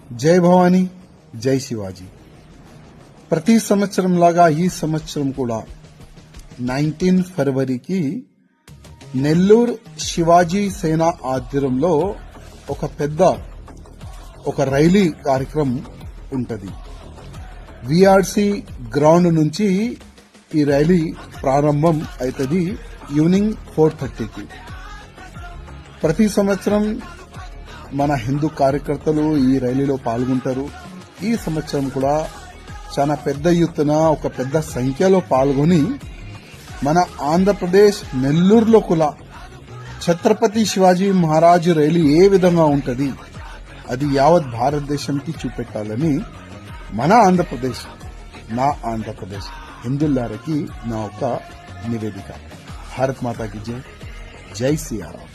జై భవానీ, జై శివాజీ. ప్రతి సంవత్సరం లాగా ఈ సంవత్సరం కూడా 19 ఫిబ్రవరికి నెల్లూరు శివాజీ సేన ఆధ్వర్యంలో ఒక రైలీ కార్యక్రమం ఉంటది. విఆర్సి గ్రౌండ్ నుంచి ఈ రైలీ ప్రారంభం అవుతుంది ఈవినింగ్ 4:30కి. ప్రతి సంవత్సరం మన హిందూ కార్యకర్తలు ఈ రైలీలో పాల్గొంటారు. ఈ సంవత్సరం కూడా చాలా పెద్ద ఎత్తున ఒక పెద్ద సంఖ్యలో పాల్గొని మన ఆంధ్రప్రదేశ్ నెల్లూరులో కూడా ఛత్రపతి శివాజీ మహారాజు రైలు ఏ విధంగా ఉంటది అది యావత్ భారతదేశంకి చూపెట్టాలని మన ఆంధ్రప్రదేశ్, నా ఆంధ్రప్రదేశ్ హిందువులకి నా ఒక నివేదిక. భారత్ మాతాకి జై, జై శ్రీరామ్.